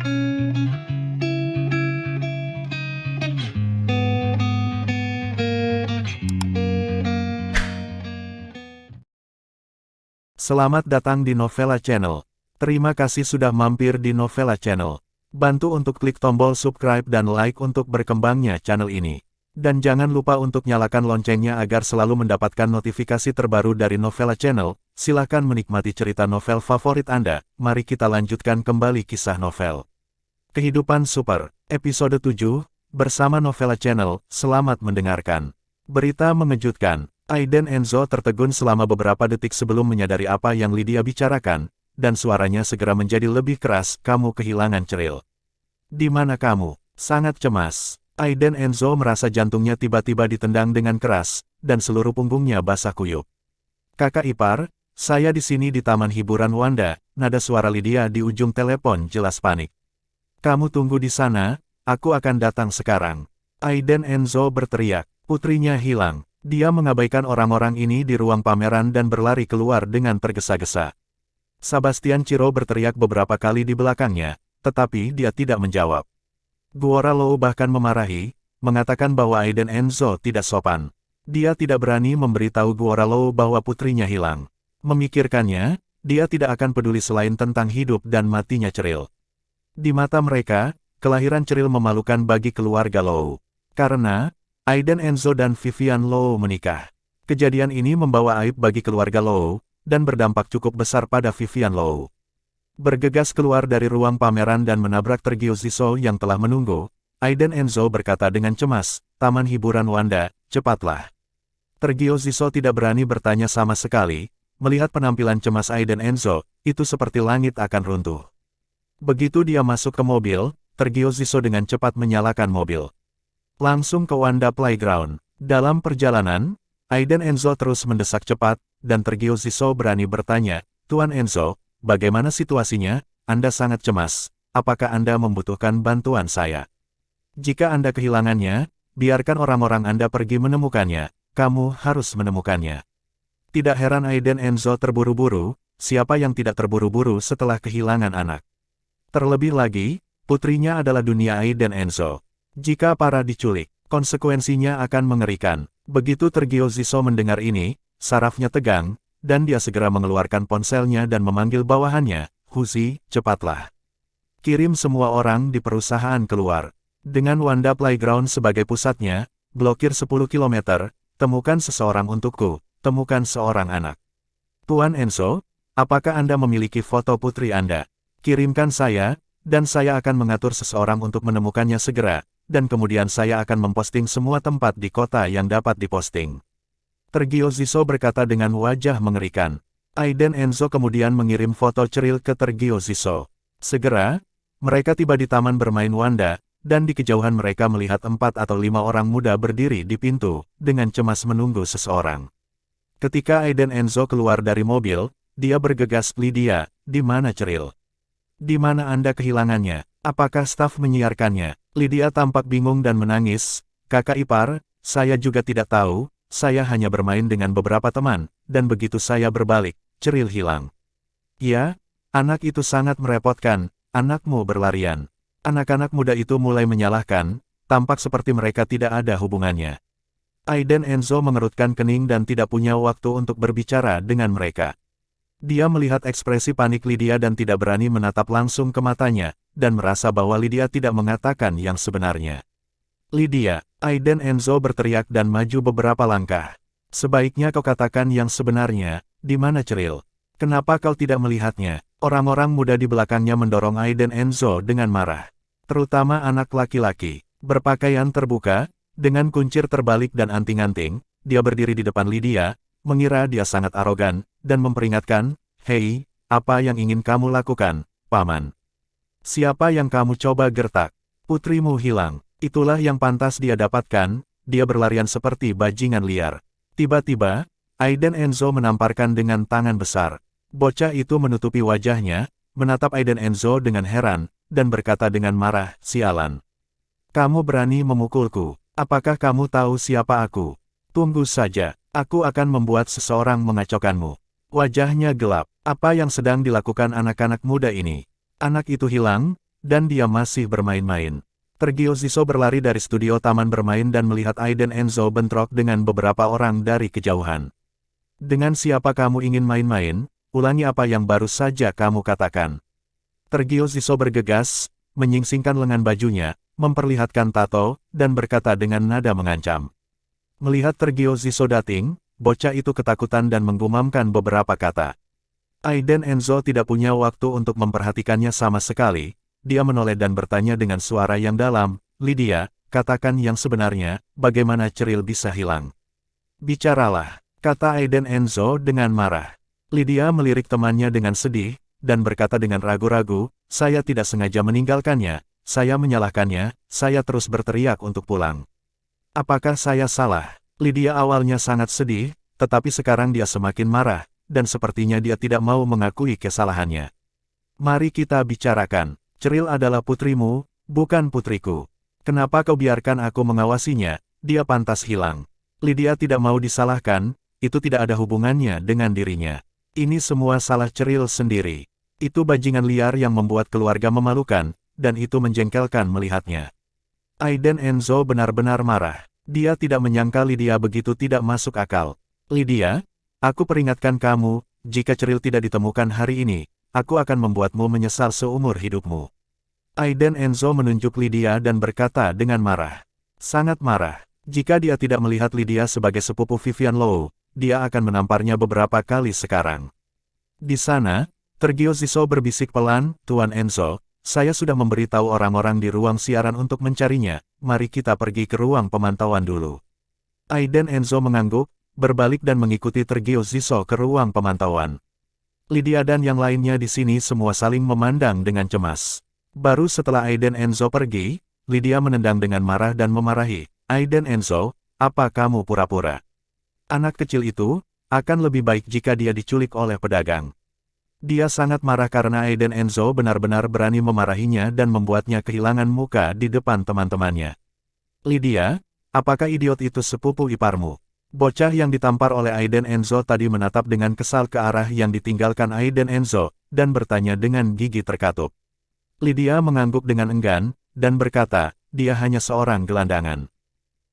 Selamat datang di Novella Channel. Terima kasih sudah mampir di Novella Channel. Bantu untuk klik tombol subscribe dan like untuk berkembangnya channel ini. Dan jangan lupa untuk nyalakan loncengnya agar selalu mendapatkan notifikasi terbaru dari Novella Channel. Silahkan menikmati cerita novel favorit Anda. Mari kita lanjutkan kembali kisah novel Kehidupan Super, episode 7, bersama Novella Channel. Selamat mendengarkan. Berita mengejutkan. Aiden Enzo tertegun selama beberapa detik sebelum menyadari apa yang Lydia bicarakan, dan suaranya segera menjadi lebih keras. Kamu kehilangan Cheryl. Di mana kamu? Sangat cemas. Aiden Enzo merasa jantungnya tiba-tiba ditendang dengan keras, dan seluruh punggungnya basah kuyup. Kakak ipar, saya di sini di Taman Hiburan Wanda. Nada suara Lydia di ujung telepon jelas panik. Kamu tunggu di sana, aku akan datang sekarang. Aiden Enzo berteriak. Putrinya hilang. Dia mengabaikan orang-orang ini di ruang pameran dan berlari keluar dengan tergesa-gesa. Sebastian Chiro berteriak beberapa kali di belakangnya, tetapi dia tidak menjawab. Guoralo bahkan memarahi, mengatakan bahwa Aiden Enzo tidak sopan. Dia tidak berani memberitahu Guoralo bahwa putrinya hilang. Memikirkannya, dia tidak akan peduli selain tentang hidup dan matinya Cheryl. Di mata mereka, kelahiran Cheryl memalukan bagi keluarga Lowe. Karena Aiden Enzo dan Vivian Lowe menikah. Kejadian ini membawa aib bagi keluarga Lowe, dan berdampak cukup besar pada Vivian Lowe. Bergegas keluar dari ruang pameran dan menabrak Tergio Ziso yang telah menunggu, Aiden Enzo berkata dengan cemas, Taman Hiburan Wanda, cepatlah. Tergio Ziso tidak berani bertanya sama sekali, melihat penampilan cemas Aiden Enzo, itu seperti langit akan runtuh. Begitu dia masuk ke mobil, Tergio Ziso dengan cepat menyalakan mobil. Langsung ke Wanda Playground. Dalam perjalanan, Aiden Enzo terus mendesak cepat, dan Tergio Ziso berani bertanya, Tuan Enzo, bagaimana situasinya? Anda sangat cemas. Apakah Anda membutuhkan bantuan saya? Jika Anda kehilangannya, biarkan orang-orang Anda pergi menemukannya. Kamu harus menemukannya. Tidak heran Aiden Enzo terburu-buru, siapa yang tidak terburu-buru setelah kehilangan anak? Terlebih lagi, putrinya adalah dunia Aiden Enzo. Jika Para diculik, konsekuensinya akan mengerikan. Begitu Tergio Ziso mendengar ini, sarafnya tegang, dan dia segera mengeluarkan ponselnya dan memanggil bawahannya, Huzi, cepatlah. Kirim semua orang di perusahaan keluar. Dengan Wanda Playground sebagai pusatnya, blokir 10 km, temukan seseorang untukku, temukan seorang anak. Tuan Enzo, apakah Anda memiliki foto putri Anda? Kirimkan saya, dan saya akan mengatur seseorang untuk menemukannya segera. Dan kemudian saya akan memposting semua tempat di kota yang dapat diposting. Tergio Ziso berkata dengan wajah mengerikan. Aiden Enzo kemudian mengirim foto Cheryl ke Tergio Ziso. Segera, mereka tiba di taman bermain Wanda, dan di kejauhan mereka melihat 4 atau 5 orang muda berdiri di pintu, dengan cemas menunggu seseorang. Ketika Aiden Enzo keluar dari mobil, dia bergegas, Lydia, di mana Cheryl? Di mana Anda kehilangannya? Apakah staf menyiarkannya? Lydia tampak bingung dan menangis. Kakak ipar, saya juga tidak tahu, saya hanya bermain dengan beberapa teman, dan begitu saya berbalik, Cheryl hilang. Ya, anak itu sangat merepotkan, anakmu berlarian. Anak-anak muda itu mulai menyalahkan, tampak seperti mereka tidak ada hubungannya. Aiden Enzo mengerutkan kening dan tidak punya waktu untuk berbicara dengan mereka. Dia melihat ekspresi panik Lydia dan tidak berani menatap langsung ke matanya, dan merasa bahwa Lydia tidak mengatakan yang sebenarnya. Lydia, Aiden Enzo berteriak dan maju beberapa langkah. Sebaiknya kau katakan yang sebenarnya, di mana Cheryl? Kenapa kau tidak melihatnya? Orang-orang muda di belakangnya mendorong Aiden Enzo dengan marah. Terutama anak laki-laki, berpakaian terbuka, dengan kuncir terbalik dan anting-anting, dia berdiri di depan Lydia, mengira dia sangat arogan, dan memperingatkan, hei, apa yang ingin kamu lakukan, Paman? Siapa yang kamu coba gertak? Putrimu hilang. Itulah yang pantas dia dapatkan, dia berlarian seperti bajingan liar. Tiba-tiba, Aiden Enzo menamparkan dengan tangan besar. Bocah itu menutupi wajahnya, menatap Aiden Enzo dengan heran, dan berkata dengan marah, sialan. Kamu berani memukulku. Apakah kamu tahu siapa aku? Tunggu saja, aku akan membuat seseorang mengacaukanmu. Wajahnya gelap. Apa yang sedang dilakukan anak-anak muda ini? Anak itu hilang, dan dia masih bermain-main. Tergio Ziso berlari dari studio taman bermain dan melihat Aiden Enzo bentrok dengan beberapa orang dari kejauhan. Dengan siapa kamu ingin main-main? Ulangi apa yang baru saja kamu katakan. Tergio Ziso bergegas, menyingsingkan lengan bajunya, memperlihatkan tato, dan berkata dengan nada mengancam. Melihat Tergio Ziso datang, bocah itu ketakutan dan menggumamkan beberapa kata. Aiden Enzo tidak punya waktu untuk memperhatikannya sama sekali. Dia menoleh dan bertanya dengan suara yang dalam, Lydia, katakan yang sebenarnya, bagaimana Ceril bisa hilang? Bicaralah, kata Aiden Enzo dengan marah. Lydia melirik temannya dengan sedih, dan berkata dengan ragu-ragu, saya tidak sengaja meninggalkannya, saya menyalahkannya, saya terus berteriak untuk pulang. Apakah saya salah? Lydia awalnya sangat sedih, tetapi sekarang dia semakin marah, dan sepertinya dia tidak mau mengakui kesalahannya. Mari kita bicarakan. Ceril adalah putrimu, bukan putriku. Kenapa kau biarkan aku mengawasinya? Dia pantas hilang. Lydia tidak mau disalahkan, itu tidak ada hubungannya dengan dirinya. Ini semua salah Ceril sendiri. Itu bajingan liar yang membuat keluarga memalukan, dan itu menjengkelkan melihatnya. Aiden Enzo benar-benar marah. Dia tidak menyangka Lydia begitu tidak masuk akal. Lydia, aku peringatkan kamu, jika Ceril tidak ditemukan hari ini, aku akan membuatmu menyesal seumur hidupmu. Aiden Enzo menunjuk Lydia dan berkata dengan marah. Sangat marah. Jika dia tidak melihat Lydia sebagai sepupu Vivian Low, dia akan menamparnya beberapa kali sekarang. Di sana, Tergio Ziso berbisik pelan, Tuan Enzo, saya sudah memberitahu orang-orang di ruang siaran untuk mencarinya, mari kita pergi ke ruang pemantauan dulu. Aiden Enzo mengangguk, berbalik dan mengikuti Tergio Ziso ke ruang pemantauan. Lydia dan yang lainnya di sini semua saling memandang dengan cemas. Baru setelah Aiden Enzo pergi, Lydia menendang dengan marah dan memarahi, Aiden Enzo, apa kamu pura-pura? Anak kecil itu, akan lebih baik jika dia diculik oleh pedagang. Dia sangat marah karena Aiden Enzo benar-benar berani memarahinya dan membuatnya kehilangan muka di depan teman-temannya. Lydia, apakah idiot itu sepupu iparmu? Bocah yang ditampar oleh Aiden Enzo tadi menatap dengan kesal ke arah yang ditinggalkan Aiden Enzo, dan bertanya dengan gigi terkatup. Lydia mengangguk dengan enggan, dan berkata, dia hanya seorang gelandangan.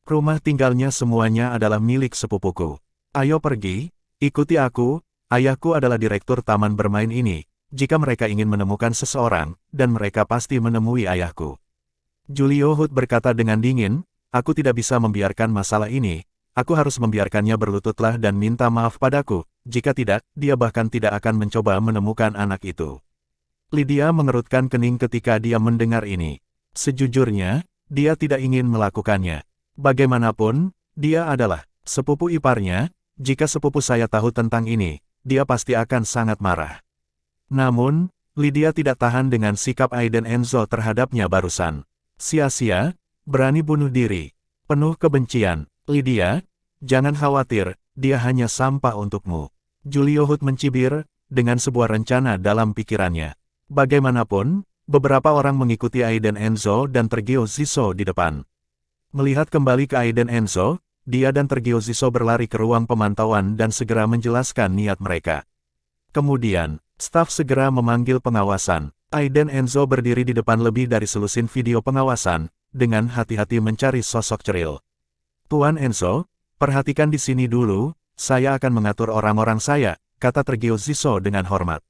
Rumah tinggalnya semuanya adalah milik sepupuku. Ayo pergi, ikuti aku, ayahku adalah direktur taman bermain ini, jika mereka ingin menemukan seseorang, dan mereka pasti menemui ayahku. Julio Hood berkata dengan dingin, aku tidak bisa membiarkan masalah ini, aku harus membiarkannya berlututlah dan minta maaf padaku, jika tidak, dia bahkan tidak akan mencoba menemukan anak itu. Lydia mengerutkan kening ketika dia mendengar ini. Sejujurnya, dia tidak ingin melakukannya. Bagaimanapun, dia adalah sepupu iparnya, jika sepupu saya tahu tentang ini, dia pasti akan sangat marah. Namun, Lydia tidak tahan dengan sikap Aiden Enzo terhadapnya barusan. Sia-sia, berani bunuh diri, penuh kebencian. Lydia, jangan khawatir, dia hanya sampah untukmu. Julio Hood mencibir, dengan sebuah rencana dalam pikirannya. Bagaimanapun, beberapa orang mengikuti Aiden Enzo dan Tergio Ziso di depan. Melihat kembali ke Aiden Enzo, dia dan Tergio Ziso berlari ke ruang pemantauan dan segera menjelaskan niat mereka. Kemudian, staf segera memanggil pengawasan. Aiden Enzo berdiri di depan lebih dari selusin video pengawasan, dengan hati-hati mencari sosok Ceril. Tuan Enzo, perhatikan di sini dulu, saya akan mengatur orang-orang saya, kata Tergio Ziso dengan hormat.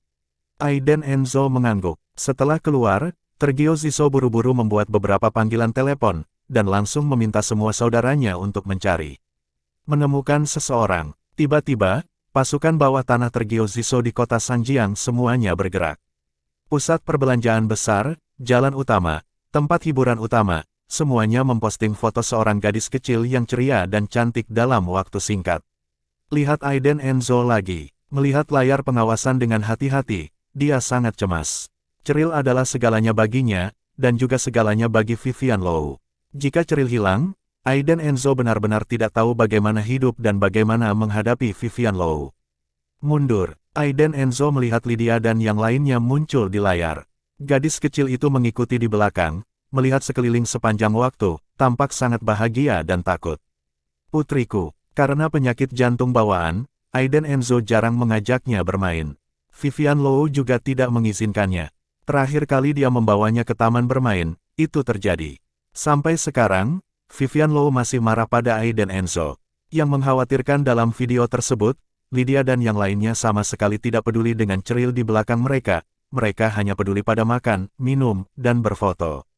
Aiden Enzo mengangguk. Setelah keluar, Tergio Ziso buru-buru membuat beberapa panggilan telepon, dan langsung meminta semua saudaranya untuk mencari. Menemukan seseorang. Tiba-tiba, pasukan bawah tanah Tergio Ziso di kota Sanjiang semuanya bergerak. Pusat perbelanjaan besar, jalan utama, tempat hiburan utama, semuanya memposting foto seorang gadis kecil yang ceria dan cantik dalam waktu singkat. Lihat Aiden Enzo lagi. Melihat layar pengawasan dengan hati-hati, dia sangat cemas. Ceril adalah segalanya baginya, dan juga segalanya bagi Vivian Low. Jika Ceril hilang, Aiden Enzo benar-benar tidak tahu bagaimana hidup dan bagaimana menghadapi Vivian Low. Mundur, Aiden Enzo melihat Lydia dan yang lainnya muncul di layar. Gadis kecil itu mengikuti di belakang, melihat sekeliling sepanjang waktu, tampak sangat bahagia dan takut. Putriku, karena penyakit jantung bawaan, Aiden Enzo jarang mengajaknya bermain. Vivian Low juga tidak mengizinkannya. Terakhir kali dia membawanya ke taman bermain, itu terjadi. Sampai sekarang, Vivian Low masih marah pada Ai dan Enzo. Yang mengkhawatirkan dalam video tersebut, Lydia dan yang lainnya sama sekali tidak peduli dengan ceril di belakang mereka. Mereka hanya peduli pada makan, minum, dan berfoto.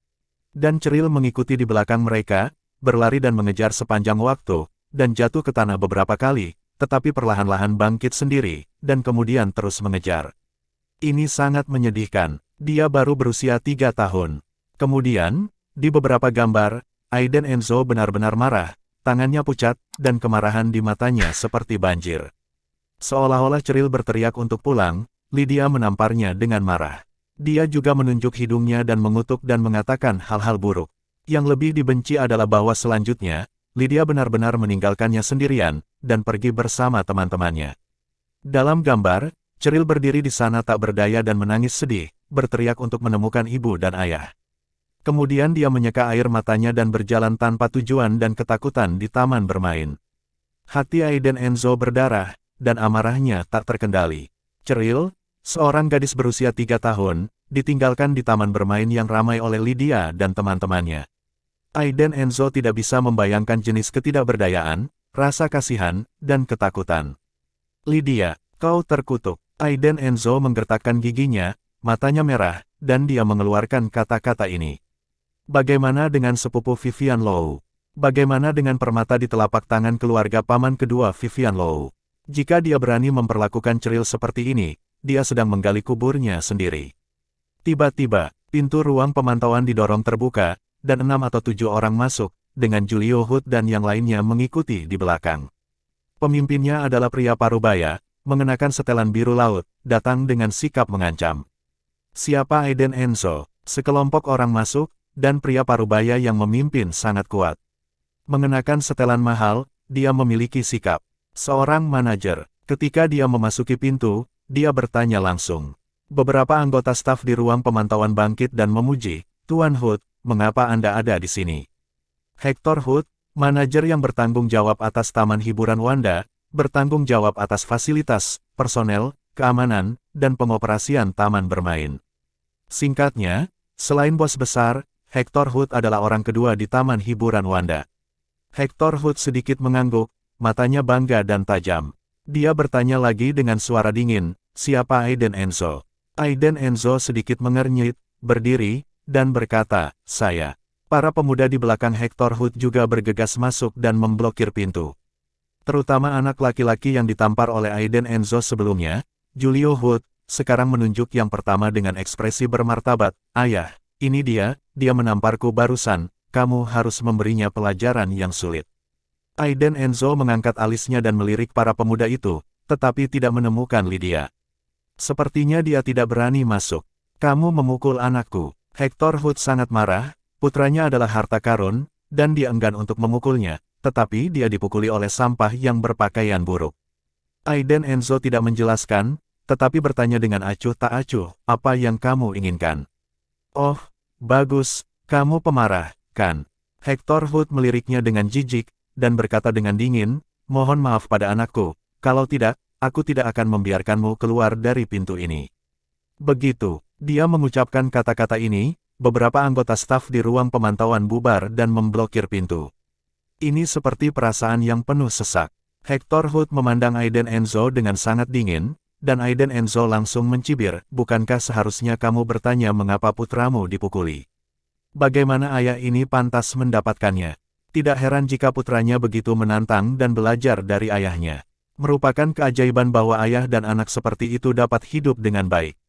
Dan ceril mengikuti di belakang mereka, berlari dan mengejar sepanjang waktu, dan jatuh ke tanah beberapa kali, tetapi perlahan-lahan bangkit sendiri, dan kemudian terus mengejar. Ini sangat menyedihkan. Dia baru berusia 3 tahun. Kemudian, di beberapa gambar, Ai dan Enzo benar-benar marah, tangannya pucat, dan kemarahan di matanya seperti banjir. Seolah-olah ceril berteriak untuk pulang, Lydia menamparnya dengan marah. Dia juga menunjuk hidungnya dan mengutuk dan mengatakan hal-hal buruk. Yang lebih dibenci adalah bahwa selanjutnya, Lydia benar-benar meninggalkannya sendirian, dan pergi bersama teman-temannya. Dalam gambar, ceril berdiri di sana tak berdaya dan menangis sedih, berteriak untuk menemukan ibu dan ayah. Kemudian dia menyeka air matanya dan berjalan tanpa tujuan dan ketakutan di taman bermain. Hati Ai dan Enzo berdarah, dan amarahnya tak terkendali. Ceril, seorang gadis berusia 3 tahun, ditinggalkan di taman bermain yang ramai oleh Lydia dan teman-temannya. Ai dan Enzo tidak bisa membayangkan jenis ketidakberdayaan, rasa kasihan, dan ketakutan. Lydia, kau terkutuk. Ai dan Enzo menggertakkan giginya, matanya merah, dan dia mengeluarkan kata-kata ini. Bagaimana dengan sepupu Vivian Low? Bagaimana dengan permata di telapak tangan keluarga paman kedua Vivian Low? Jika dia berani memperlakukan ceril seperti ini, dia sedang menggali kuburnya sendiri. Tiba-tiba, pintu ruang pemantauan didorong terbuka, dan 6 atau 7 orang masuk, dengan Julio Hood dan yang lainnya mengikuti di belakang. Pemimpinnya adalah pria parubaya, mengenakan setelan biru laut, datang dengan sikap mengancam. Siapa Ai dan Enzo? Sekelompok orang masuk, dan pria parubaya yang memimpin sangat kuat. Mengenakan setelan mahal, dia memiliki sikap seorang manajer. Ketika dia memasuki pintu, dia bertanya langsung. Beberapa anggota staf di ruang pemantauan bangkit dan memuji, Tuan Hood, mengapa Anda ada di sini? Hector Hood, manajer yang bertanggung jawab atas Taman Hiburan Wanda, bertanggung jawab atas fasilitas, personel, keamanan, dan pengoperasian taman bermain. Singkatnya, selain bos besar, Hector Hood adalah orang kedua di Taman Hiburan Wanda. Hector Hood sedikit mengangguk, matanya bangga dan tajam. Dia bertanya lagi dengan suara dingin, siapa Ai dan Enzo? Ai dan Enzo sedikit mengernyit, berdiri, dan berkata, saya. Para pemuda di belakang Hector Hood juga bergegas masuk dan memblokir pintu. Terutama anak laki-laki yang ditampar oleh Ai dan Enzo sebelumnya, Julio Hood, sekarang menunjuk yang pertama dengan ekspresi bermartabat, ayah, ini dia menamparku barusan, kamu harus memberinya pelajaran yang sulit. Ai dan Enzo mengangkat alisnya dan melirik para pemuda itu, tetapi tidak menemukan Lydia. Sepertinya dia tidak berani masuk. Kamu memukul anakku. Hector Hood sangat marah, putranya adalah harta karun, dan dia enggan untuk memukulnya, tetapi dia dipukuli oleh sampah yang berpakaian buruk. Ai dan Enzo tidak menjelaskan, tetapi bertanya dengan acuh tak acuh, apa yang kamu inginkan? Oh, bagus, kamu pemarah, kan? Hector Hood meliriknya dengan jijik, dan berkata dengan dingin, mohon maaf pada anakku, kalau tidak, aku tidak akan membiarkanmu keluar dari pintu ini. Begitu, dia mengucapkan kata-kata ini, beberapa anggota staf di ruang pemantauan bubar dan memblokir pintu. Ini seperti perasaan yang penuh sesak. Hector Hood memandang Ai dan Enzo dengan sangat dingin, dan Ai dan Enzo langsung mencibir, bukankah seharusnya kamu bertanya mengapa putramu dipukuli? Bagaimana ayah ini pantas mendapatkannya? Tidak heran jika putranya begitu menantang dan belajar dari ayahnya. Merupakan keajaiban bahwa ayah dan anak seperti itu dapat hidup dengan baik.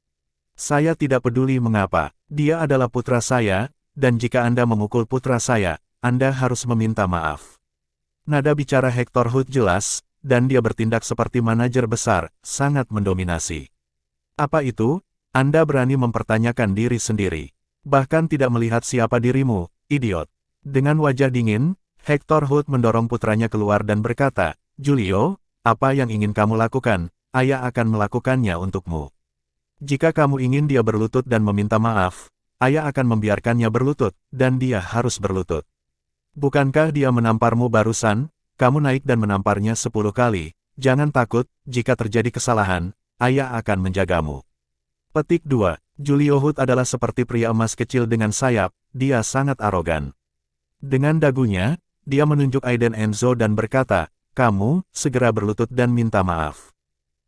Saya tidak peduli mengapa, dia adalah putra saya, dan jika Anda memukul putra saya, Anda harus meminta maaf. Nada bicara Hector Hood jelas, dan dia bertindak seperti manajer besar, sangat mendominasi. Apa itu? Anda berani mempertanyakan diri sendiri. Bahkan tidak melihat siapa dirimu, idiot. Dengan wajah dingin, Hector Hood mendorong putranya keluar dan berkata, Julio, apa yang ingin kamu lakukan, ayah akan melakukannya untukmu. Jika kamu ingin dia berlutut dan meminta maaf, ayah akan membiarkannya berlutut, dan dia harus berlutut. Bukankah dia menamparmu barusan? Kamu naik dan menamparnya 10 kali. Jangan takut, jika terjadi kesalahan, ayah akan menjagamu. Petik 2. Julio Hood adalah seperti pria emas kecil dengan sayap, dia sangat arogan. Dengan dagunya, dia menunjuk Aiden Enzo dan berkata, "Kamu, segera berlutut dan minta maaf."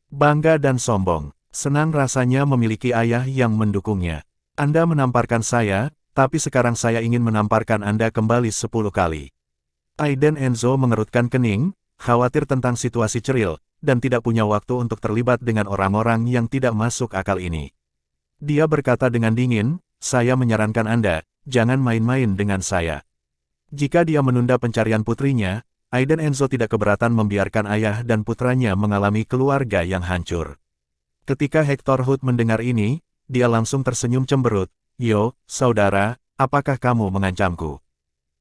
Bangga dan sombong, senang rasanya memiliki ayah yang mendukungnya. Anda menamparkan saya, tapi sekarang saya ingin menamparkan Anda kembali 10 kali. Aiden Enzo mengerutkan kening, khawatir tentang situasi ceril, dan tidak punya waktu untuk terlibat dengan orang-orang yang tidak masuk akal ini. Dia berkata dengan dingin, "Saya menyarankan Anda, jangan main-main dengan saya." Jika dia menunda pencarian putrinya, Aiden Enzo tidak keberatan membiarkan ayah dan putranya mengalami keluarga yang hancur. Ketika Hector Hood mendengar ini, dia langsung tersenyum cemberut. "Yo, saudara, apakah kamu mengancamku?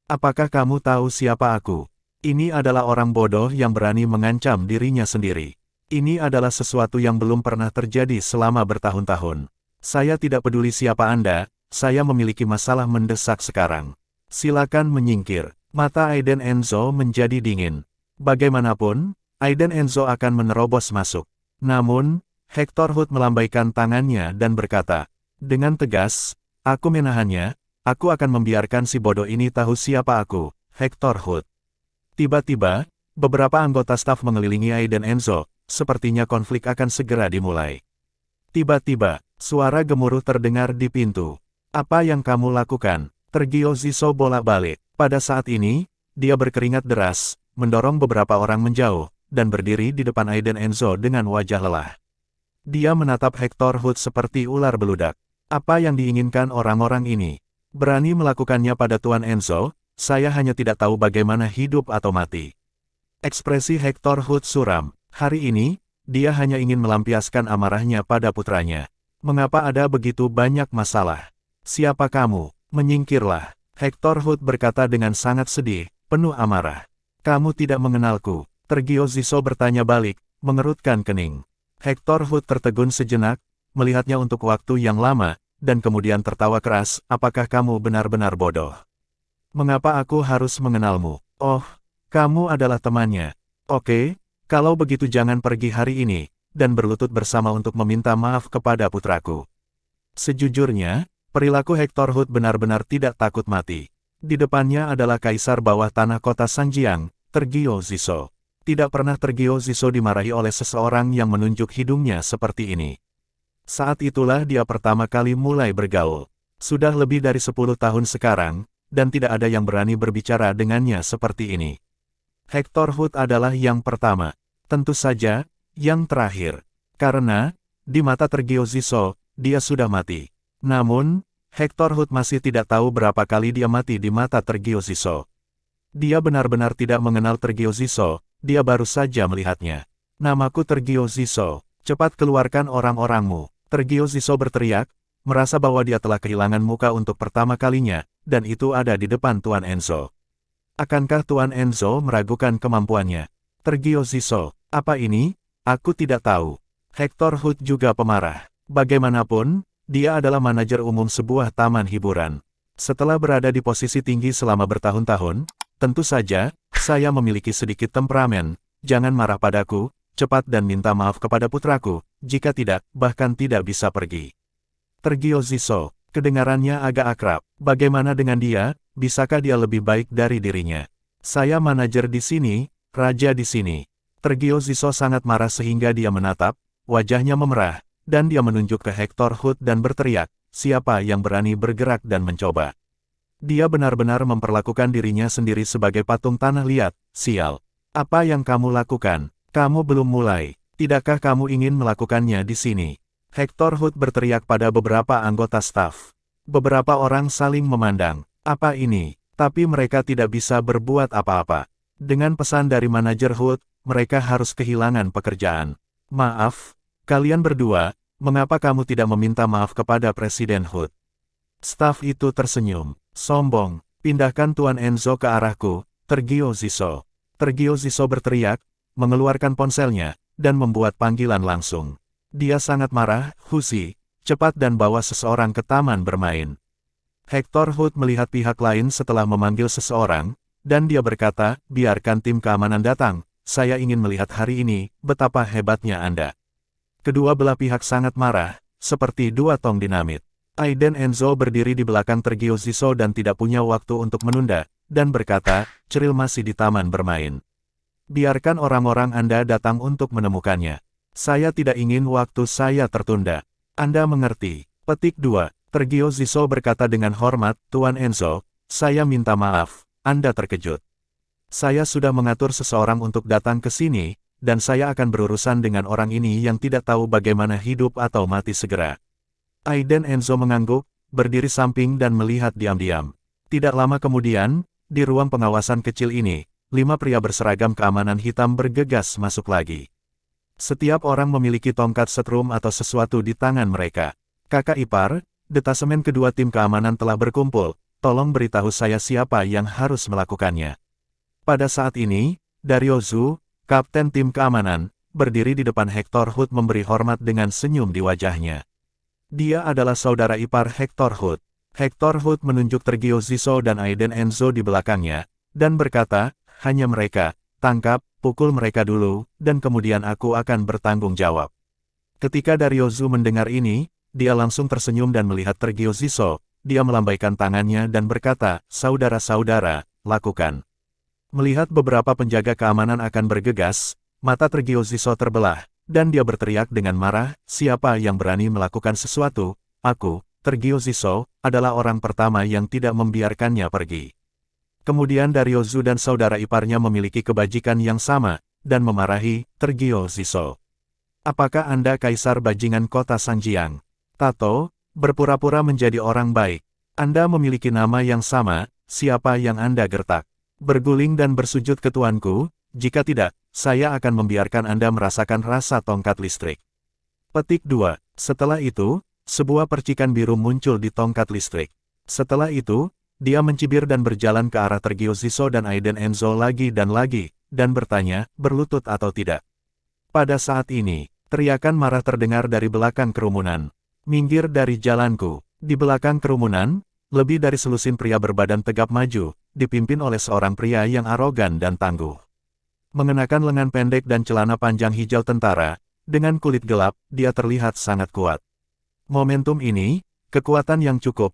Apakah kamu tahu siapa aku? Ini adalah orang bodoh yang berani mengancam dirinya sendiri. Ini adalah sesuatu yang belum pernah terjadi selama bertahun-tahun. Saya tidak peduli siapa Anda, saya memiliki masalah mendesak sekarang. Silakan menyingkir." Mata Aiden Enzo menjadi dingin. Bagaimanapun, Aiden Enzo akan menerobos masuk. Namun, Hector Hood melambaikan tangannya dan berkata, dengan tegas, "Aku menahannya, aku akan membiarkan si bodoh ini tahu siapa aku, Hector Hood." Tiba-tiba, beberapa anggota staf mengelilingi Aiden Enzo, sepertinya konflik akan segera dimulai. Tiba-tiba, suara gemuruh terdengar di pintu. "Apa yang kamu lakukan?" Tergio Ziso bolak-balik. Pada saat ini, dia berkeringat deras, mendorong beberapa orang menjauh, dan berdiri di depan Aiden Enzo dengan wajah lelah. Dia menatap Hector Hood seperti ular beludak. Apa yang diinginkan orang-orang ini? Berani melakukannya pada Tuan Enzo? Saya hanya tidak tahu bagaimana hidup atau mati. Ekspresi Hector Hood suram. Hari ini, dia hanya ingin melampiaskan amarahnya pada putranya. Mengapa ada begitu banyak masalah? Siapa kamu? Menyingkirlah. Hector Hood berkata dengan sangat sedih, penuh amarah. Kamu tidak mengenalku. Tergio Ziso bertanya balik, mengerutkan kening. Hector Hood tertegun sejenak, melihatnya untuk waktu yang lama, dan kemudian tertawa keras, apakah kamu benar-benar bodoh? Mengapa aku harus mengenalmu? Oh, kamu adalah temannya. Oke, kalau begitu jangan pergi hari ini, dan berlutut bersama untuk meminta maaf kepada putraku. Sejujurnya, perilaku Hector Hood benar-benar tidak takut mati. Di depannya adalah kaisar bawah tanah kota Sanjiang, Tergio Ziso. Tidak pernah Tergio Ziso dimarahi oleh seseorang yang menunjuk hidungnya seperti ini. Saat itulah dia pertama kali mulai bergaul. Sudah lebih dari 10 tahun sekarang, dan tidak ada yang berani berbicara dengannya seperti ini. Hector Hood adalah yang pertama. Tentu saja, yang terakhir. Karena, di mata Tergio Ziso, dia sudah mati. Namun, Hector Hood masih tidak tahu berapa kali dia mati di mata Tergio Ziso. Dia benar-benar tidak mengenal Tergio Ziso, dia baru saja melihatnya. Namaku Tergio Ziso, cepat keluarkan orang-orangmu. Tergio Ziso berteriak, merasa bahwa dia telah kehilangan muka untuk pertama kalinya, dan itu ada di depan Tuan Enzo. Akankah Tuan Enzo meragukan kemampuannya? Tergio Ziso, apa ini? Aku tidak tahu. Hector Hood juga pemarah. Bagaimanapun, dia adalah manajer umum sebuah taman hiburan. Setelah berada di posisi tinggi selama bertahun-tahun, tentu saja, saya memiliki sedikit temperamen. Jangan marah padaku, cepat dan minta maaf kepada putraku, jika tidak, bahkan tidak bisa pergi. Tergio Ziso, kedengarannya agak akrab. Bagaimana dengan dia? Bisakah dia lebih baik dari dirinya? Saya manajer di sini, raja di sini. Tergio Ziso sangat marah sehingga dia menatap, wajahnya memerah, dan dia menunjuk ke Hector Hood dan berteriak, siapa yang berani bergerak dan mencoba. Dia benar-benar memperlakukan dirinya sendiri sebagai patung tanah liat, sial. Apa yang kamu lakukan? Kamu belum mulai. Tidakkah kamu ingin melakukannya di sini? Hector Hood berteriak pada beberapa anggota staf. Beberapa orang saling memandang. Apa ini? Tapi mereka tidak bisa berbuat apa-apa. Dengan pesan dari manajer Hood, mereka harus kehilangan pekerjaan. Maaf, kalian berdua, mengapa kamu tidak meminta maaf kepada Presiden Hood? Staf itu tersenyum. Sombong, pindahkan Tuan Enzo ke arahku, Tergio Ziso. Tergio Ziso berteriak, mengeluarkan ponselnya, dan membuat panggilan langsung. Dia sangat marah, Husi, cepat dan bawa seseorang ke taman bermain. Hector Hood melihat pihak lain setelah memanggil seseorang, dan dia berkata, biarkan tim keamanan datang, saya ingin melihat hari ini, betapa hebatnya Anda. Kedua belah pihak sangat marah, seperti dua tong dinamit. Aiden Enzo berdiri di belakang Tergio Ziso dan tidak punya waktu untuk menunda, dan berkata, Ceril masih di taman bermain. Biarkan orang-orang Anda datang untuk menemukannya. Saya tidak ingin waktu saya tertunda. Anda mengerti. Petik 2. Tergio Ziso berkata dengan hormat, Tuan Enzo, saya minta maaf, Anda terkejut. Saya sudah mengatur seseorang untuk datang ke sini, dan saya akan berurusan dengan orang ini yang tidak tahu bagaimana hidup atau mati segera. Aiden Enzo mengangguk, berdiri samping dan melihat diam-diam. Tidak lama kemudian, di ruang pengawasan kecil ini, 5 pria berseragam keamanan hitam bergegas masuk lagi. Setiap orang memiliki tongkat setrum atau sesuatu di tangan mereka. Kakak ipar, detasemen kedua tim keamanan telah berkumpul, tolong beritahu saya siapa yang harus melakukannya. Pada saat ini, Dario Zhu, kapten tim keamanan, berdiri di depan Hector Hood memberi hormat dengan senyum di wajahnya. Dia adalah saudara ipar Hector Hood. Hector Hood menunjuk Tergio Ziso dan Aiden Enzo di belakangnya, dan berkata, hanya mereka, tangkap, pukul mereka dulu, dan kemudian aku akan bertanggung jawab. Ketika Dario Zhu mendengar ini, dia langsung tersenyum dan melihat Tergio Ziso, dia melambaikan tangannya dan berkata, saudara-saudara, lakukan. Melihat beberapa penjaga keamanan akan bergegas, mata Tergio Ziso terbelah, dan dia berteriak dengan marah, siapa yang berani melakukan sesuatu, aku, Tergio Ziso, adalah orang pertama yang tidak membiarkannya pergi. Kemudian Dario Zhu dan saudara iparnya memiliki kebajikan yang sama, dan memarahi Tergio Ziso. Apakah Anda kaisar bajingan kota Sanjiang? Tato, berpura-pura menjadi orang baik. Anda memiliki nama yang sama, siapa yang Anda gertak? Berguling dan bersujud ke tuanku, jika tidak, saya akan membiarkan Anda merasakan rasa tongkat listrik. Petik 2. Setelah itu, sebuah percikan biru muncul di tongkat listrik. Setelah itu, dia mencibir dan berjalan ke arah Tergio Ziso dan Aiden Enzo lagi, dan bertanya, berlutut atau tidak. Pada saat ini, teriakan marah terdengar dari belakang kerumunan. Minggir dari jalanku. Di belakang kerumunan, lebih dari selusin pria berbadan tegap maju, dipimpin oleh seorang pria yang arogan dan tangguh. Mengenakan lengan pendek dan celana panjang hijau tentara, dengan kulit gelap, dia terlihat sangat kuat. Momentum ini, kekuatan yang cukup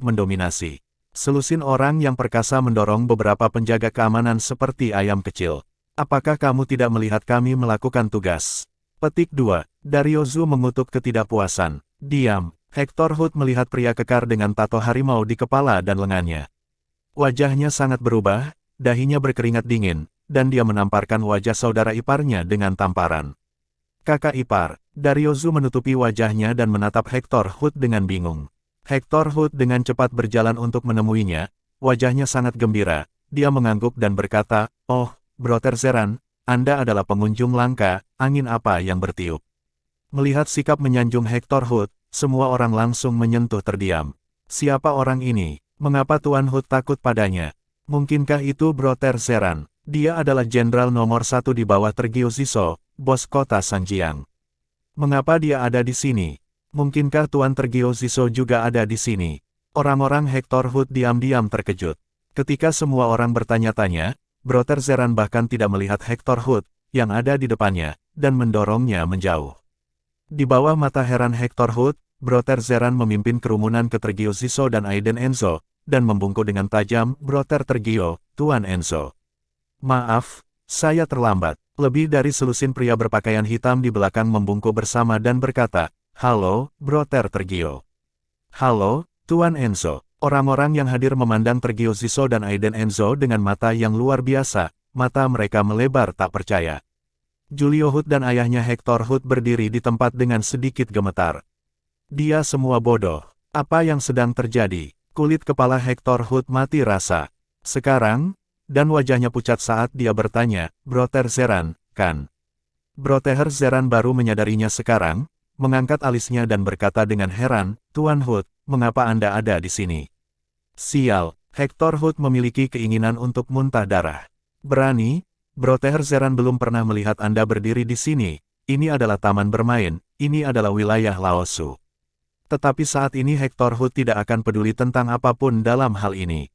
mendominasi. Selusin orang yang perkasa mendorong beberapa penjaga keamanan seperti ayam kecil. Apakah kamu tidak melihat kami melakukan tugas? Petik 2. Dario Zhu mengutuk ketidakpuasan. Diam. Hector Hood melihat pria kekar dengan tato harimau di kepala dan lengannya. Wajahnya sangat berubah, dahinya berkeringat dingin, dan dia menamparkan wajah saudara iparnya dengan tamparan. Kakak ipar, Dario Zhu menutupi wajahnya dan menatap Hector Hood dengan bingung. Hector Hood dengan cepat berjalan untuk menemuinya, wajahnya sangat gembira, dia mengangguk dan berkata, oh, Brother Zeran, Anda adalah pengunjung langka, angin apa yang bertiup. Melihat sikap menyanjung Hector Hood, semua orang langsung menyentuh terdiam. Siapa orang ini? Mengapa Tuan Hood takut padanya? Mungkinkah itu Brother Zeran? Dia adalah jenderal nomor 1 di bawah Tergio Ziso, bos kota Sanjiang. Mengapa dia ada di sini? Mungkinkah Tuan Tergio Ziso juga ada di sini? Orang-orang Hector Hood diam-diam terkejut. Ketika semua orang bertanya-tanya, Brother Zeran bahkan tidak melihat Hector Hood, yang ada di depannya, dan mendorongnya menjauh. Di bawah mata heran Hector Hood, Brother Zeran memimpin kerumunan ke Tergio Ziso dan Aiden Enzo, dan membungkuk dengan tajam, Brother Tergio, Tuan Enzo. Maaf, saya terlambat. Lebih dari selusin pria berpakaian hitam di belakang membungkuk bersama dan berkata, halo, Brother Tergio. Halo, Tuan Enzo. Orang-orang yang hadir memandang Tergio Ziso dan Aiden Enzo dengan mata yang luar biasa, mata mereka melebar tak percaya. Julio Hood dan ayahnya Hector Hood berdiri di tempat dengan sedikit gemetar. Dia semua bodoh. Apa yang sedang terjadi? Kulit kepala Hector Hood mati rasa. Sekarang, dan wajahnya pucat saat dia bertanya, Brother Zeran, kan? Brother Zeran baru menyadarinya sekarang, mengangkat alisnya dan berkata dengan heran, Tuan Hood, mengapa Anda ada di sini? Sial, Hector Hood memiliki keinginan untuk muntah darah. Berani? Brother Zeran belum pernah melihat Anda berdiri di sini. Ini adalah taman bermain, ini adalah wilayah Laosu. Tetapi saat ini Hector Hood tidak akan peduli tentang apapun dalam hal ini.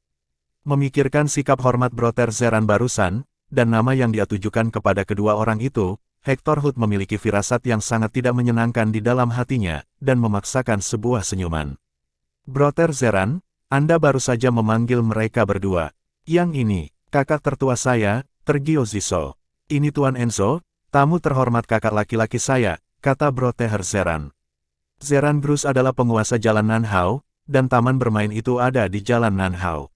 Memikirkan sikap hormat Brother Zeran barusan, dan nama yang dia tujukan kepada kedua orang itu, Hector Hood memiliki firasat yang sangat tidak menyenangkan di dalam hatinya, dan memaksakan sebuah senyuman. Brother Zeran, Anda baru saja memanggil mereka berdua. Yang ini, kakak tertua saya, Tergio Ziso. Ini Tuan Enzo, tamu terhormat kakak laki-laki saya, kata Brother Zeran. Zeran Bruce adalah penguasa Jalan Nanhao, dan taman bermain itu ada di Jalan Nanhao.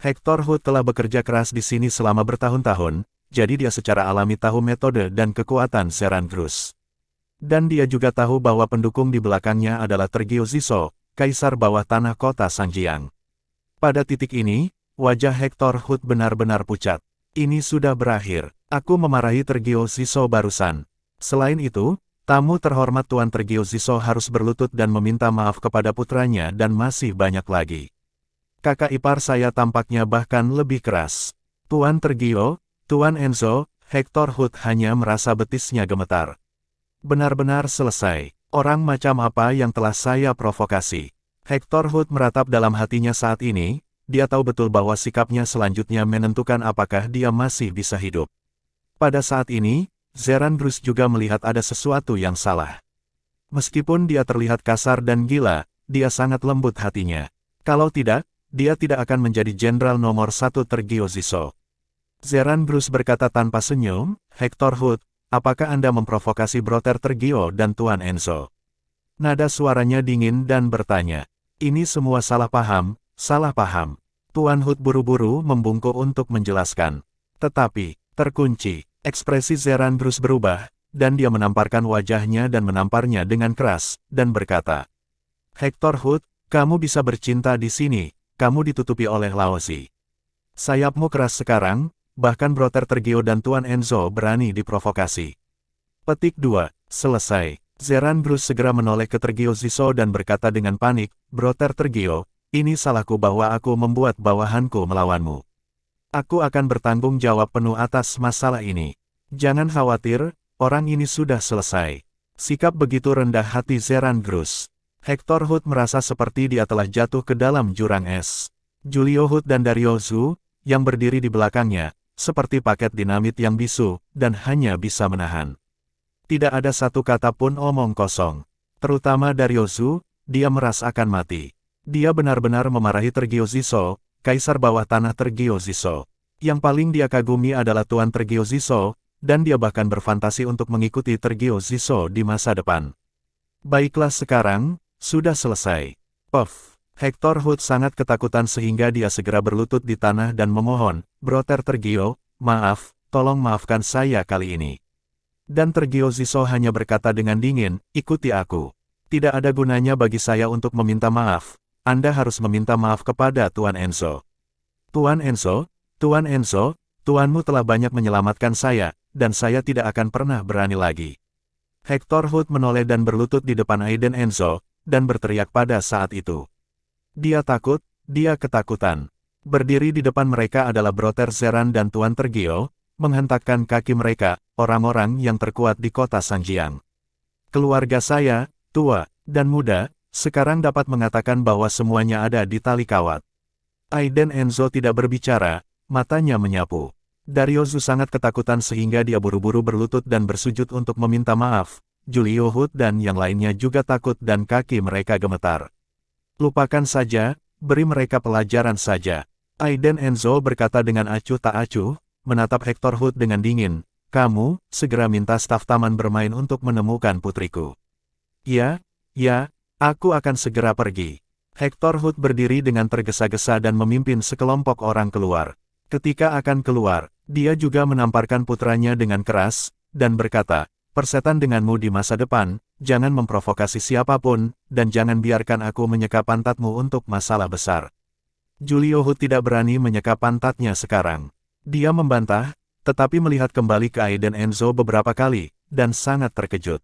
Hector Hood telah bekerja keras di sini selama bertahun-tahun, jadi dia secara alami tahu metode dan kekuatan Zeran Bruce. Dan dia juga tahu bahwa pendukung di belakangnya adalah Tergio Ziso, kaisar bawah tanah kota Sangjiang. Pada titik ini, wajah Hector Hood benar-benar pucat. Ini sudah berakhir. Aku memarahi Tergio Ziso barusan. Selain itu, tamu terhormat Tuan Tergio Ziso harus berlutut dan meminta maaf kepada putranya dan masih banyak lagi. Kakak ipar saya tampaknya bahkan lebih keras. Tuan Tergio, Tuan Enzo, Hector Hood hanya merasa betisnya gemetar. Benar-benar selesai. Orang macam apa yang telah saya provokasi? Hector Hood meratap dalam hatinya saat ini, dia tahu betul bahwa sikapnya selanjutnya menentukan apakah dia masih bisa hidup. Pada saat ini, Zeran Bruce juga melihat ada sesuatu yang salah. Meskipun dia terlihat kasar dan gila, dia sangat lembut hatinya. Kalau tidak, dia tidak akan menjadi jenderal nomor 1 Tergio Ziso. Zeran Bruce berkata tanpa senyum, Hector Hood, apakah Anda memprovokasi Brother Tergio dan Tuan Enzo? Nada suaranya dingin dan bertanya. Ini semua salah paham, salah paham. Tuan Hood buru-buru membungkuk untuk menjelaskan. Tetapi, terkunci, ekspresi Zeran Bruce berubah, dan dia menamparkan wajahnya dan menamparnya dengan keras, dan berkata, Hector Hood, kamu bisa bercinta di sini, kamu ditutupi oleh Laozi. Sayapmu keras sekarang, bahkan Brother Tergio dan Tuan Enzo berani diprovokasi. Petik 2, selesai. Zeran Bruce segera menoleh ke Tergio Ziso dan berkata dengan panik, Brother Tergio, ini salahku bahwa aku membuat bawahanku melawanmu. Aku akan bertanggung jawab penuh atas masalah ini. Jangan khawatir, orang ini sudah selesai. Sikap begitu rendah hati Zeran Bruce. Hector Hood merasa seperti dia telah jatuh ke dalam jurang es. Julio Hood dan Dario Zhu, yang berdiri di belakangnya, seperti paket dinamit yang bisu, dan hanya bisa menahan. Tidak ada satu kata pun omong kosong. Terutama Dario Zhu, dia merasakan mati. Dia benar-benar memarahi Tergio Ziso, kaisar bawah tanah Tergio Ziso. Yang paling dia kagumi adalah Tuan Tergio Ziso, dan dia bahkan berfantasi untuk mengikuti Tergio Ziso di masa depan. Baiklah sekarang, sudah selesai. Puff. Hector Hood sangat ketakutan sehingga dia segera berlutut di tanah dan memohon, Brother Tergio, maaf, tolong maafkan saya kali ini. Dan Tergio Ziso hanya berkata dengan dingin, ikuti aku. Tidak ada gunanya bagi saya untuk meminta maaf, Anda harus meminta maaf kepada Tuan Enzo. Tuan Enzo, Tuanmu telah banyak menyelamatkan saya, dan saya tidak akan pernah berani lagi. Hector Hood menoleh dan berlutut di depan Aiden Enzo, dan berteriak pada saat itu. Dia takut, dia ketakutan. Berdiri di depan mereka adalah Brother Zeran dan Tuan Tergio, menghentakkan kaki mereka, orang-orang yang terkuat di kota Sangjiang. Keluarga saya, tua dan muda, sekarang dapat mengatakan bahwa semuanya ada di tali kawat. Aiden Enzo tidak berbicara, matanya menyapu. Dario Zhu sangat ketakutan sehingga dia buru-buru berlutut dan bersujud untuk meminta maaf. Julio Hood dan yang lainnya juga takut dan kaki mereka gemetar. Lupakan saja, beri mereka pelajaran saja. Aiden Enzo berkata dengan acuh tak acuh, menatap Hector Hood dengan dingin. Kamu, segera minta staf taman bermain untuk menemukan putriku. Ya, aku akan segera pergi. Hector Hood berdiri dengan tergesa-gesa dan memimpin sekelompok orang keluar. Ketika akan keluar, dia juga menamparkan putranya dengan keras, dan berkata, persetan denganmu di masa depan, jangan memprovokasi siapapun, dan jangan biarkan aku menyeka pantatmu untuk masalah besar. Julio Hood tidak berani menyeka pantatnya sekarang. Dia membantah, tetapi melihat kembali ke Aiden Enzo beberapa kali, dan sangat terkejut.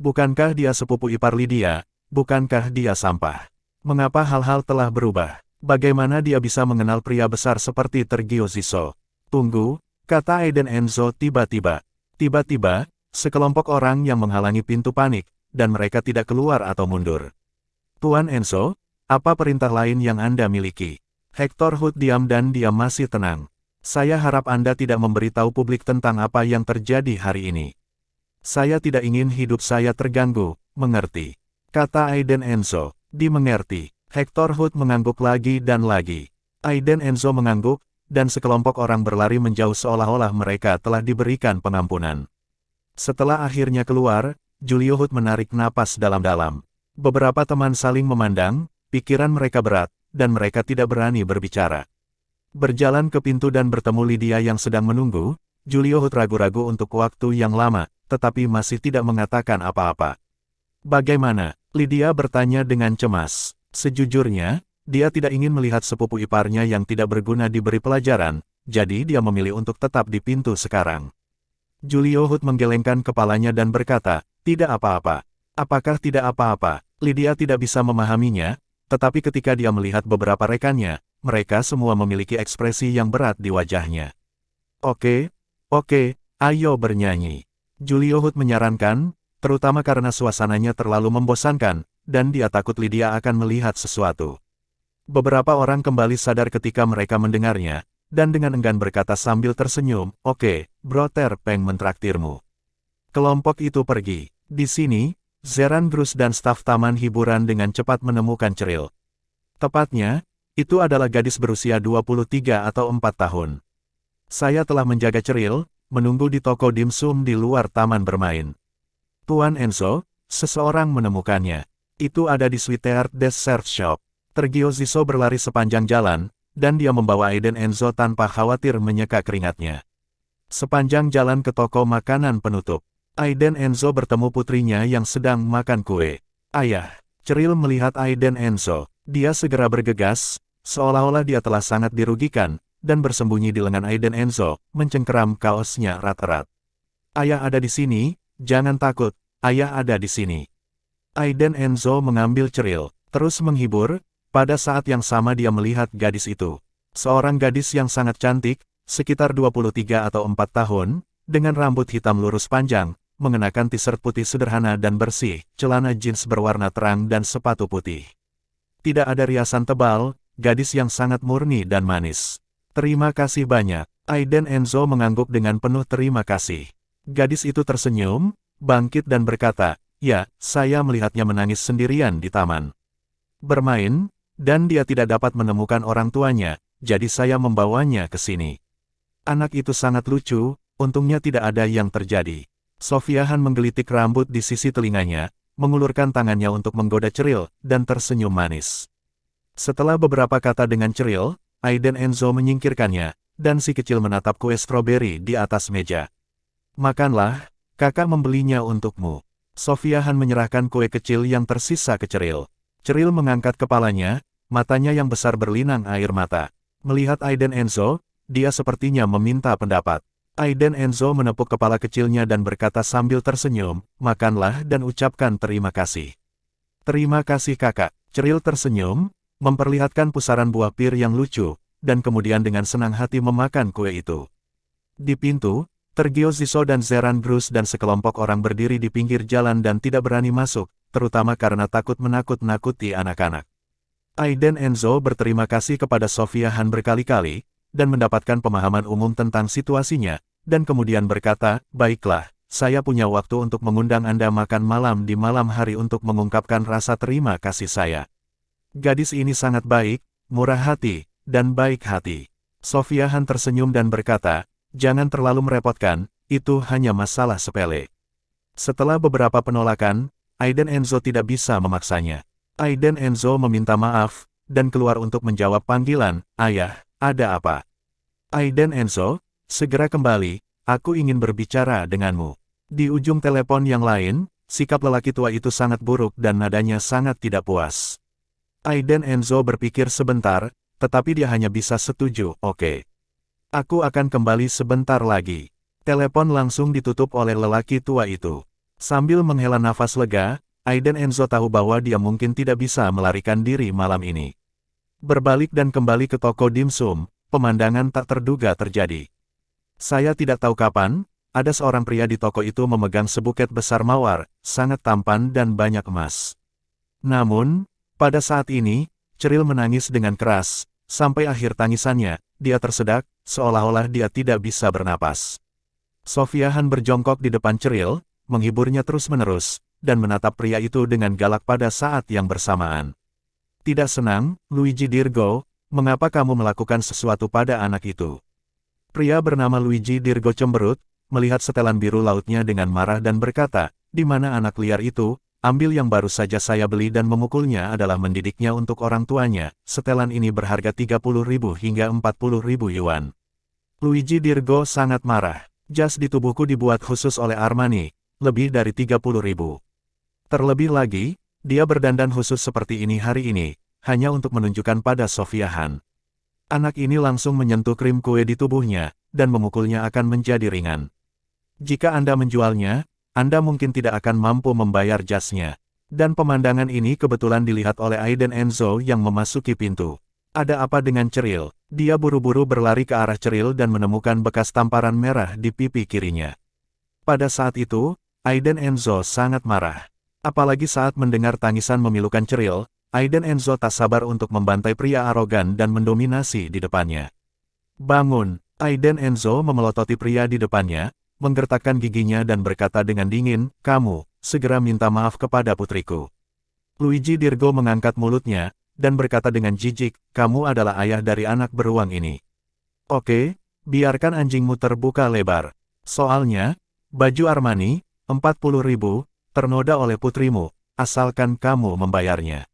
Bukankah dia sepupu ipar Lydia? Bukankah dia sampah? Mengapa hal-hal telah berubah? Bagaimana dia bisa mengenal pria besar seperti Tergio Ziso? Tunggu, kata Aiden Enzo tiba-tiba. Tiba-tiba, sekelompok orang yang menghalangi pintu panik, dan mereka tidak keluar atau mundur. Tuan Enzo, apa perintah lain yang Anda miliki? Hector Hood diam dan dia masih tenang. Saya harap Anda tidak memberitahu publik tentang apa yang terjadi hari ini. Saya tidak ingin hidup saya terganggu, mengerti? Kata Aiden Enzo. Dimengerti. Hector Hood mengangguk lagi dan lagi. Aiden Enzo mengangguk, dan sekelompok orang berlari menjauh seolah-olah mereka telah diberikan pengampunan. Setelah akhirnya keluar, Julio Hood menarik napas dalam-dalam. Beberapa teman saling memandang, pikiran mereka berat, dan mereka tidak berani berbicara. Berjalan ke pintu dan bertemu Lydia yang sedang menunggu, Julio Hood ragu-ragu untuk waktu yang lama, tetapi masih tidak mengatakan apa-apa. Bagaimana? Lydia bertanya dengan cemas. Sejujurnya, dia tidak ingin melihat sepupu iparnya yang tidak berguna diberi pelajaran, jadi dia memilih untuk tetap di pintu sekarang. Julio Hood menggelengkan kepalanya dan berkata, tidak apa-apa. Apakah tidak apa-apa? Lydia tidak bisa memahaminya, tetapi ketika dia melihat beberapa rekannya, mereka semua memiliki ekspresi yang berat di wajahnya. Oke, ayo bernyanyi. Julio Hood menyarankan, terutama karena suasananya terlalu membosankan, dan dia takut Lydia akan melihat sesuatu. Beberapa orang kembali sadar ketika mereka mendengarnya, dan dengan enggan berkata sambil tersenyum, oke, Bro Terpeng mentraktirmu. Kelompok itu pergi. Di sini, Zeran Bruce dan staf taman hiburan dengan cepat menemukan Cheryl. Tepatnya, itu adalah gadis berusia 23 atau 4 tahun. Saya telah menjaga Cheryl, menunggu di toko dimsum di luar taman bermain. Tuan Enzo, seseorang menemukannya. Itu ada di Sweetheart Dessert Shop. Sergio Ziso berlari sepanjang jalan, dan dia membawa Aiden Enzo tanpa khawatir menyeka keringatnya. Sepanjang jalan ke toko makanan penutup, Aiden Enzo bertemu putrinya yang sedang makan kue. Ayah, Cheryl melihat Aiden Enzo. Dia segera bergegas, seolah-olah dia telah sangat dirugikan, dan bersembunyi di lengan Aiden Enzo, mencengkeram kaosnya erat-erat. Ayah ada di sini, jangan takut, ayah ada di sini. Aiden Enzo mengambil Cheryl, terus menghibur. Pada saat yang sama dia melihat gadis itu. Seorang gadis yang sangat cantik, sekitar 23 atau 4 tahun, dengan rambut hitam lurus panjang, mengenakan t-shirt putih sederhana dan bersih, celana jeans berwarna terang dan sepatu putih. Tidak ada riasan tebal, gadis yang sangat murni dan manis. Terima kasih banyak. Aiden Enzo mengangguk dengan penuh terima kasih. Gadis itu tersenyum, bangkit dan berkata, ya, saya melihatnya menangis sendirian di taman bermain, dan dia tidak dapat menemukan orang tuanya, jadi saya membawanya ke sini. Anak itu sangat lucu, untungnya tidak ada yang terjadi. Sofiahan menggelitik rambut di sisi telinganya, mengulurkan tangannya untuk menggoda Cheryl, dan tersenyum manis. Setelah beberapa kata dengan Cheryl, Aiden Enzo menyingkirkannya, dan si kecil menatap kue stroberi di atas meja. Makanlah, kakak membelinya untukmu. Sofiahan menyerahkan kue kecil yang tersisa ke Cheryl. Cheryl mengangkat kepalanya, matanya yang besar berlinang air mata. Melihat Aiden Enzo, dia sepertinya meminta pendapat. Aiden Enzo menepuk kepala kecilnya dan berkata sambil tersenyum, makanlah dan ucapkan terima kasih. Terima kasih kakak. Cheryl tersenyum, memperlihatkan pusaran buah pir yang lucu, dan kemudian dengan senang hati memakan kue itu. Di pintu, Sergio Ziso dan Zeran Bruce dan sekelompok orang berdiri di pinggir jalan dan tidak berani masuk, terutama karena takut menakut-nakuti anak-anak. Aiden Enzo berterima kasih kepada Sofiahan berkali-kali, dan mendapatkan pemahaman umum tentang situasinya, dan kemudian berkata, baiklah, saya punya waktu untuk mengundang Anda makan malam di malam hari untuk mengungkapkan rasa terima kasih saya. Gadis ini sangat baik, murah hati, dan baik hati. Sofiahan tersenyum dan berkata, jangan terlalu merepotkan, itu hanya masalah sepele. Setelah beberapa penolakan, Aiden Enzo tidak bisa memaksanya. Aiden Enzo meminta maaf, dan keluar untuk menjawab panggilan, ayah, ada apa? Aiden Enzo, segera kembali, aku ingin berbicara denganmu. Di ujung telepon yang lain, sikap lelaki tua itu sangat buruk dan nadanya sangat tidak puas. Aiden Enzo berpikir sebentar, tetapi dia hanya bisa setuju, oke. Aku akan kembali sebentar lagi. Telepon langsung ditutup oleh lelaki tua itu. Sambil menghela nafas lega, Aiden Enzo tahu bahwa dia mungkin tidak bisa melarikan diri malam ini. Berbalik dan kembali ke toko dimsum, pemandangan tak terduga terjadi. Saya tidak tahu kapan, ada seorang pria di toko itu memegang sebuket besar mawar, sangat tampan dan banyak emas. Namun, pada saat ini, Cheryl menangis dengan keras, sampai akhir tangisannya, dia tersedak, seolah-olah dia tidak bisa bernapas. Sofiahan berjongkok di depan Cheryl, menghiburnya terus-menerus, dan menatap pria itu dengan galak pada saat yang bersamaan. Tidak senang, Luigi Dirgo, mengapa kamu melakukan sesuatu pada anak itu? Pria bernama Luigi Dirgo cemberut, melihat setelan biru lautnya dengan marah dan berkata, di mana anak liar itu? Ambil yang baru saja saya beli dan memukulnya adalah mendidiknya untuk orang tuanya. Setelan ini berharga 30.000 hingga 40.000 yuan. Luigi Dirgo sangat marah. Jas di tubuhku dibuat khusus oleh Armani, lebih dari 30.000. Terlebih lagi, dia berdandan khusus seperti ini hari ini, hanya untuk menunjukkan pada Sofia Han. Anak ini langsung menyentuh krim kue di tubuhnya, dan memukulnya akan menjadi ringan. Jika Anda menjualnya, Anda mungkin tidak akan mampu membayar jasnya. Dan pemandangan ini kebetulan dilihat oleh Aiden Enzo yang memasuki pintu. Ada apa dengan Ceril? Dia buru-buru berlari ke arah Ceril dan menemukan bekas tamparan merah di pipi kirinya. Pada saat itu, Aiden Enzo sangat marah. Apalagi saat mendengar tangisan memilukan Ceril, Aiden Enzo tak sabar untuk membantai pria arogan dan mendominasi di depannya. Bangun! Aiden Enzo memelototi pria di depannya, menggertakkan giginya dan berkata dengan dingin, kamu, segera minta maaf kepada putriku. Luigi Dirgo mengangkat mulutnya, dan berkata dengan jijik, kamu adalah ayah dari anak beruang ini. Oke, biarkan anjingmu terbuka lebar. Soalnya, baju Armani, 40.000, ternoda oleh putrimu, asalkan kamu membayarnya.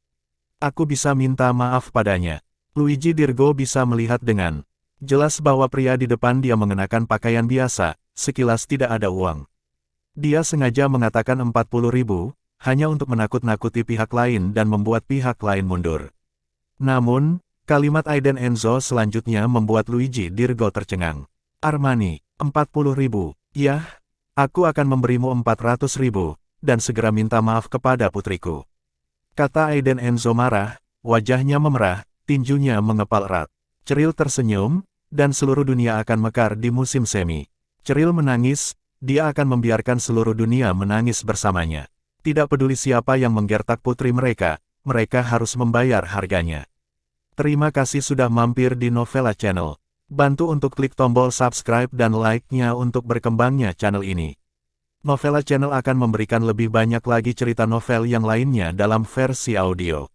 Aku bisa minta maaf padanya. Luigi Dirgo bisa melihat dengan jelas bahwa pria di depan dia mengenakan pakaian biasa, sekilas tidak ada uang. Dia sengaja mengatakan 40.000, hanya untuk menakut-nakuti pihak lain dan membuat pihak lain mundur. Namun, kalimat Aiden Enzo selanjutnya membuat Luigi Dirgo tercengang. Armani, 40.000, yah, aku akan memberimu 400.000, dan segera minta maaf kepada putriku. Kata Aiden Enzo marah, wajahnya memerah, tinjunya mengepal erat. Ceril tersenyum, dan seluruh dunia akan mekar di musim semi. Ceril menangis, dia akan membiarkan seluruh dunia menangis bersamanya. Tidak peduli siapa yang menggertak putri mereka harus membayar harganya. Terima kasih sudah mampir di Novela Channel. Bantu untuk klik tombol subscribe dan like-nya untuk berkembangnya channel ini. Novela Channel akan memberikan lebih banyak lagi cerita novel yang lainnya dalam versi audio.